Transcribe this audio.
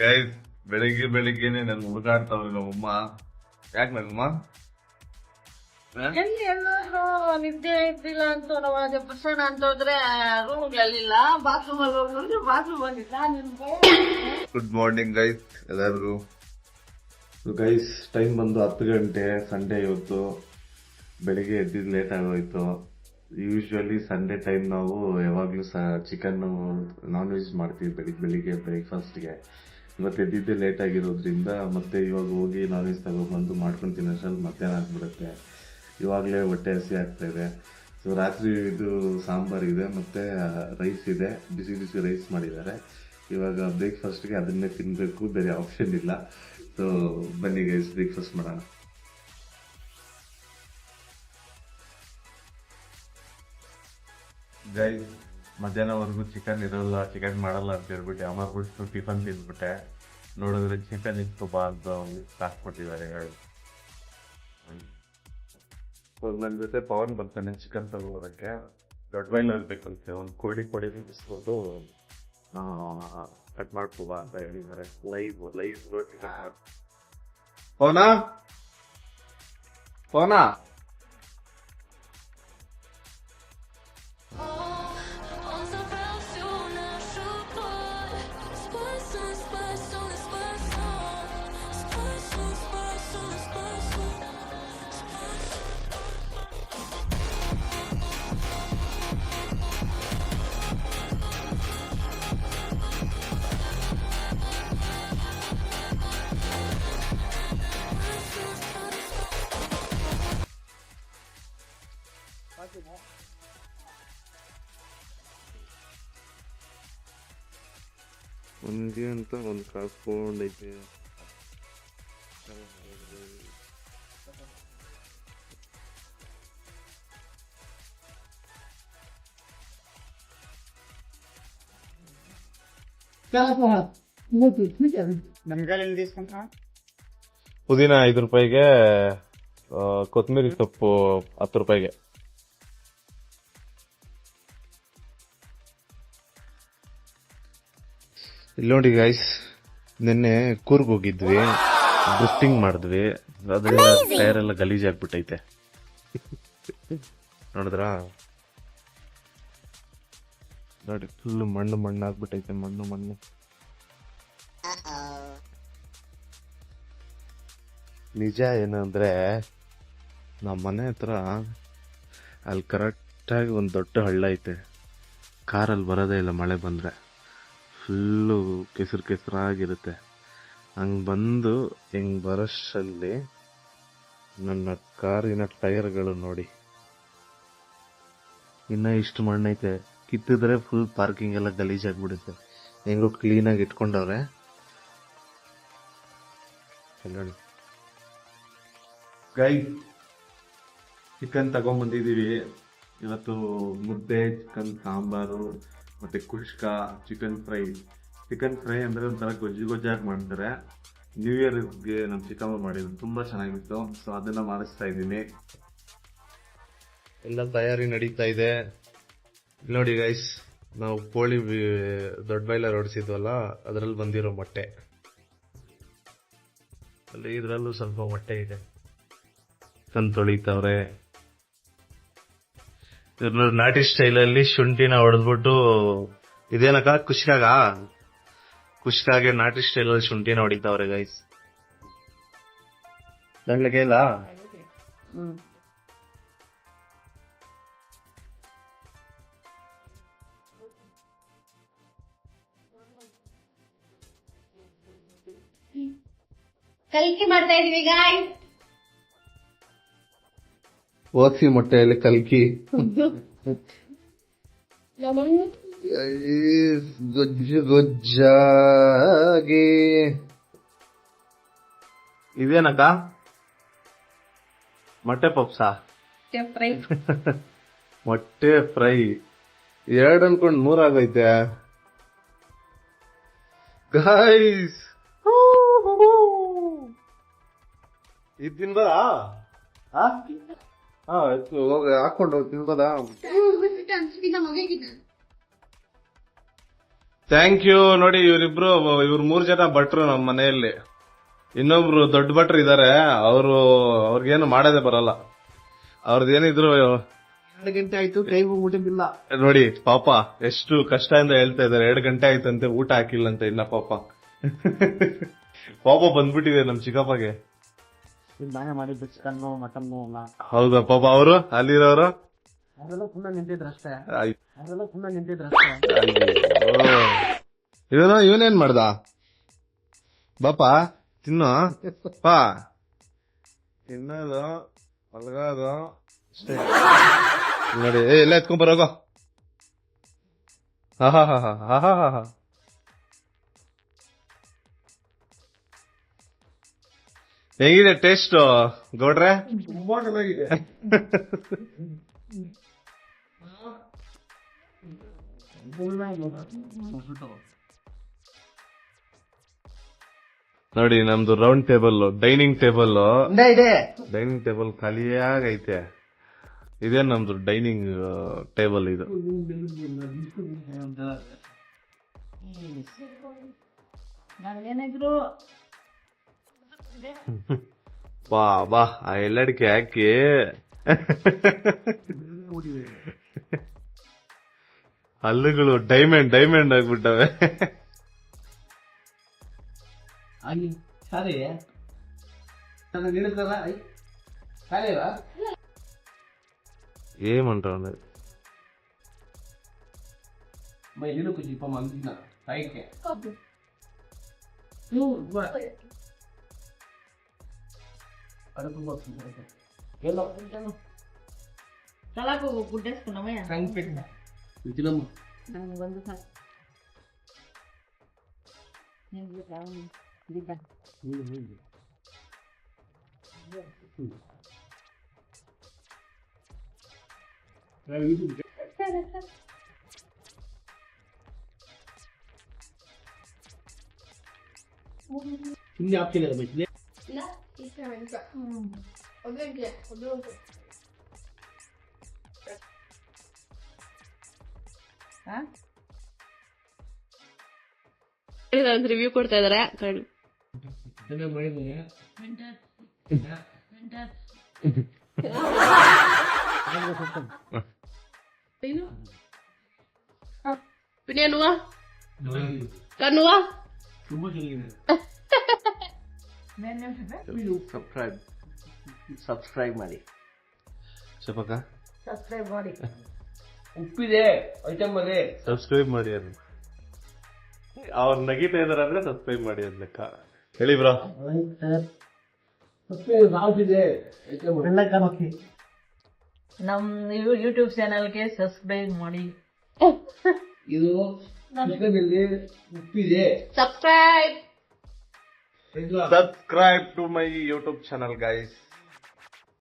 Guys ಬೆಳಿಗ್ಗೆನೆ ನನ್ ಹುಡುಗಾಡ್ತಾವ್ರಿ ನಮ್ಮಮ್ಮ. ಯಾಕೆ ನಮ್ಮಮ್ಮ ನಿದ್ದೆ ಇದ್ದಿಲ್ಲ ಅಂತ ಬಸಣ ಅಂತ ಹೋದ್ರೆ ರೂಮ್ಗಳಿಲ್ಲ, ಬಾತ್ರೂಮ್ ಅಲ್ಲಿ ಹೋಗಿದ್ರೆ ಬಾತ್ರೂಮ್ ಆಗಿಲ್ಲ. ಗುಡ್ ಮಾರ್ನಿಂಗ್ ಗೈಸ್ ಎಲ್ಲರಿಗೂ. ಗೈಸ್ ಟೈಮ್ ಬಂದು 10 ಗಂಟೆ. ಸಂಡೇ ಇವತ್ತು. ಬೆಳಿಗ್ಗೆ ಎದ್ದಿದ್ದು ಲೇಟ್ ಆಗೋಯ್ತು. ಯೂಶ್ವಲಿ ಸಂಡೇ ಟೈಮ್ ನಾವು ಯಾವಾಗ್ಲೂ ಚಿಕನ್ ನಾನ್ ವೆಜ್ ಮಾಡ್ತೀವಿ ಬೆಳಿಗ್ಗೆ ಬ್ರೇಕ್ಫಾಸ್ಟ್ಗೆ. ಇವತ್ತು ಎದ್ದಿದ್ದೆ ಲೇಟ್ ಆಗಿರೋದ್ರಿಂದ ಮತ್ತೆ ಇವಾಗ ಹೋಗಿ ನಾನ್ ವೆಜ್ ತಗೊಬಂದು ಮಾಡ್ಕೊಂಡು ತಿನ್ನೋಷ್ಟ್ರಲ್ಲಿ ಮಧ್ಯಾಹ್ನ ಆಗ್ಬಿಡುತ್ತೆ. ಇವಾಗಲೇ ಹೊಟ್ಟೆ ಹಸಿ ಆಗ್ತಾ ಇದೆ. ಸೊ ರಾತ್ರಿ ಇದು ಸಾಂಬಾರ್ ಇದೆ ಮತ್ತೆ ರೈಸ್ ಇದೆ, ಬಿಸಿ ಬಿಸಿ ರೈಸ್ ಮಾಡಿದ್ದಾರೆ. ಇವಾಗ ಬ್ರೇಕ್ಫಾಸ್ಟ್ಗೆ ಅದನ್ನೇ ತಿನ್ನಬೇಕು, ಬೇರೆ ಆಪ್ಷನ್ ಇಲ್ಲ. ಸೊ ಬನ್ನಿ ಗೈಸ್ ಬ್ರೇಕ್ಫಾಸ್ಟ್ ಮಾಡೋಣ. ಗೈಸ್ ಮಧ್ಯಾಹ್ನವರೆಗೂ ಚಿಕನ್ ಇರೋಲ್ಲ, ಚಿಕನ್ ಮಾಡಲ್ಲ ಅಂತ ಹೇಳ್ಬಿಟ್ಟು ಅಮರ್ಬಿಟ್ಟು ಟಿಫನ್ ತಿಂದ್ಬಿಟ್ಟೆ. ನೋಡಿದ್ರೆ ಚಿಕನ್ ಇತ್ತು ಬಾ ಅಂತ ಹಾಕ್ಬಿಟ್ಟಿದ್ದಾರೆ. ನನ್ನ ಜೊತೆ ಪವನ್ ಬರ್ತಾನೆ ಚಿಕನ್ ತಗೋದಕ್ಕೆ. ದೊಡ್ಡ ಬಾಯ್ಲರ್ ಬೇಕಂತೆ, ಒಂದು ಕೋಳಿ ಬಿಸ್ಕೊಂಡು ಕಟ್ ಮಾಡ್ಕೋಬ ಅಂತ ಹೇಳಿದ್ದಾರೆ. ಲೈವ್ ಪವನಾ ಪವನಾ ಒಂದೇ ಅಂತ ಒಂದು ಕಳ್ಕೊಂಡೈತೆ. ಪುದೀನ 5 ರೂಪಾಯಿಗೆ, ಕೊತ್ತಂಬರಿ ಸೊಪ್ಪು 10 ರೂಪಾಯಿಗೆ. ಇಲ್ಲಿ ನೋಡಿ ಗೈಸ್, ನಿನ್ನೆ ಕೂರ್ಗ್ ಹೋಗಿದ್ವಿ, ಡ್ರಿಫ್ಟಿಂಗ್ ಮಾಡಿದ್ವಿ. ಅದೆಲ್ಲ ಟೈರ್ ಎಲ್ಲ ಗಲೀಜಾಗ್ಬಿಟ್ಟೈತೆ. ನೋಡಿದ್ರಾ? ನೋಡಿ ಫುಲ್ ಮಣ್ಣು ಆಗ್ಬಿಟ್ಟೈತೆ. ಮಣ್ಣು ನಿಜ ಏನಂದ್ರೆ, ನಮ್ಮ ಮನೆ ಹತ್ರ ಅಲ್ಲಿ ಕರೆಕ್ಟಾಗಿ ಒಂದು ದೊಡ್ಡ ಹಳ್ಳ ಐತೆ. ಕಾರಲ್ಲಿ ಬರೋದೇ ಇಲ್ಲ ಮಳೆ ಬಂದರೆ, ಫುಲ್ಲು ಕೆಸರಾಗಿರುತ್ತೆ. ಹಂಗೆ ಬಂದು ಹಿಂಗೆ ಬರೋಷ್ಟರಲ್ಲಿ ನನ್ನ ಕಾರಿನ ಟೈರ್ಗಳು ನೋಡಿ ಇನ್ನೂ ಇಷ್ಟು ಮಣ್ಣೈತೆ. ಕಿತ್ತಿದ್ರೆ ಫುಲ್ ಪಾರ್ಕಿಂಗ್ ಎಲ್ಲ ಗಲೀಜಾಗ್ಬಿಡುತ್ತೆ. ಹೆಂಗೋ ಕ್ಲೀನಾಗಿ ಇಟ್ಕೊಂಡವ್ರೆ. ನೋಡಿ ಗೈಸ್, ಚಿಕನ್ ತಗೊಂಬಂದಿದ್ದೀವಿ ಇವತ್ತು. ಮುದ್ದೆ, ಚಿಕನ್ ಸಾಂಬಾರು ಮತ್ತೆ ಕುಷ್ಕ, ಚಿಕನ್ ಫ್ರೈ ಅಂದ್ರೆ ಒಂಥರ ಗೊಜ್ಜಾಗಿ ಮಾಡ್ತಾರೆ. ನ್ಯೂ ಇಯರ್ಗೆ ನಮ್ಮ ಚಿಕ್ಕಮ್ಮ ಮಾಡಿದ್ರು, ತುಂಬಾ ಚೆನ್ನಾಗಿತ್ತು. ಸೊ ಅದನ್ನ ಮಾಡಿಸ್ತಾ ಇದ್ದೀನಿ. ಎಲ್ಲ ತಯಾರಿ ನಡೀತಾ ಇದೆ. ನೋಡಿ ಗೈಸ್, ನಾವು ಕೋಳಿ ದೊಡ್ಡ ಬಾಯ್ಲರ್ ಹೊಡಿಸಿದ್ವಲ್ಲ, ಅದರಲ್ಲಿ ಬಂದಿರೋ ಮೊಟ್ಟೆ. ಅಲ್ಲಿ ಇದ್ರಲ್ಲೂ ಸ್ವಲ್ಪ ಮೊಟ್ಟೆ ಇದೆ. ತೊಳಿತವ್ರೆ. ನಾಟಿ ಸ್ಟೈಲಲ್ಲಿ ಶುಂಠಿನ ಹೊಡೆದ್ಬಿಟ್ಟು, ಇದೇನಕ್ಕ ಕುಷ್ಕಾಗೆ ನಾಟಿ ಸ್ಟೈಲಲ್ಲಿ ಶುಂಠಿನ ಹೊಡಿತಾವ್ರೆ ಗೈಸ್. ದಂಡ್ಲಿಗೆ ಇಲ್ಲ. ಕಲ್ಕಿ ಮಾಡ್ತಾ ಇದೀವಿ ಗಾಯ್ಸ್. ಓಸಿ ಮೊಟ್ಟೆಯಲ್ಲಿ ಕಲ್ಕಿ ಗೊಜ್ಜಾಗಿ. ಇದೇನಕ್ಕ? ಮೊಟ್ಟೆ ಪಪ್ಸಾ? ಮೊಟ್ಟೆ ಫ್ರೈ 2 ಅನ್ಕೊಂಡು 3 ಆಗೈತೆ ಗೈಸ್. ಇದು ತಿನ್ಬೋದಾ? ಹೋಗಿ ಹಾಕೊಂಡು ತಿನ್ಬೋದಾ? Thank you. ನೋಡಿ ಇವ್ರಿಬ್ರು 3 ಜನ ಭಟ್ರು ನಮ್ಮ ಮನೆಯಲ್ಲಿ. ಇನ್ನೊಬ್ರು ದೊಡ್ಡ ಭಟ್ರು ಇದಾರೆ. ಅವ್ರಿಗೇನು ಮಾಡೋದೇ ಬರಲ್ಲ. ಅವ್ರದ್ದೇನಿದ್ರು 2 ಗಂಟೆ ಆಯ್ತು, ಟೈಮ್ ಊಟಕ್ಕಿಲ್ಲ. ನೋಡಿ ಪಾಪ ಎಷ್ಟು ಕಷ್ಟದಿಂದ ಹೇಳ್ತಾ ಇದಾರೆ. 2 ಗಂಟೆ ಆಯ್ತಂತೆ, ಊಟ ಹಾಕಿಲ್ಲಂತೆ ಇನ್ನ. ಪಾಪ ಬಂದ್ಬಿಟ್ಟಿದೆ ನಮ್ ಚಿಕ್ಕಪ್ಪಗೆ. ನಾನೇ ಮಾಡಿದ್ದು ಚಿಕನ್ನು ಮಟನ್ನು ಎಲ್ಲ. ಹೌದಾ ಪಾಪ ಅವರು ಅಲ್ಲಿರೋರು ಅದೆಲ್ಲ ಸುಮ್ಮನೆ ನಿಂತಿದ್ರಷ್ಟೇ. ಇವನೇನ್ ಮಾಡ್ದ? ಬಾಪ ತಿನ್ನು ಪಾ. ತಿನ್ನೋದು ಮಲ್ಗೋದು ಅಷ್ಟೇ. ನೋಡಿ ಎಲ್ಲ ಎತ್ಕೊಂಬರೋಗೋ. ಹಾ ಹೇಗಿದೆ ಟೇಸ್ಟ್ ಗೌಡ್ರೆ? ತುಂಬಾ ಚೆನ್ನಾಗಿದೆ. ನೋಡಿ ನಮ್ದು ರೌಂಡ್ ಟೇಬಲ್, ಡೈನಿಂಗ್ ಟೇಬಲ್ ಇದೆ. ಡೈನಿಂಗ್ ಟೇಬಲ್ ಖಾಲಿಯಾಗೈತೆ. ಇದೇ ನಮ್ದು ಡೈನಿಂಗ್ ಟೇಬಲ್ ಇದು. ಏನಾದ್ರು ಬಾ ಆ ಎಲ್ಲಡಿಕೆ ಹಾಕಿ ಹಲ್ಲುಗಳು ಡೈಮಂಡ್ ಆಗ್ಬಿಟ್ಟವೆ. ఏమంటా తలకు గుడ్డేసుకున్నామే ಹಿಂದೆ ಹಾಕ್ತಿಲ್ಲ ಬೈಕ್ಲಿ. ರಿವ್ಯೂ ಕೊಡ್ತಾ ಇದಾರೆ. పిన్నేనువా కన్నువా ಸಬ್ಸ್ಕ್ರೈಬ್ ಮಾಡಿ. చెప్పక ಸಬ್ಸ್ಕ್ರೈಬ್ ಮಾಡಿ. ಉಪ್ಪಿದೆ ಐಟಮ್ ಅಲ್ಲಿ ಸಬ್ಸ್ಕ್ರೈಬ್ ಮಾಡಿ. ಅವ್ರು ನಗೀತಾ ಇದಾರೆ ಅಂದ್ರೆ ಸಬ್ಸ್ಕ್ರೈಬ್ ಮಾಡಿ ಅದ್ ಲೆಕ್ಕ. ಹೇಳಿ ಬ್ರೋ. ನಮ್ ಯೂಟ್ಯೂಬ್ ಚಾನಲ್ಗೆ ಸಬ್ಸ್ಕ್ರೈಬ್ ಮಾಡಿ. ಇದು ಉಪ್ಪಿದೆ. Subscribe Subscribe to my YouTube channel, guys.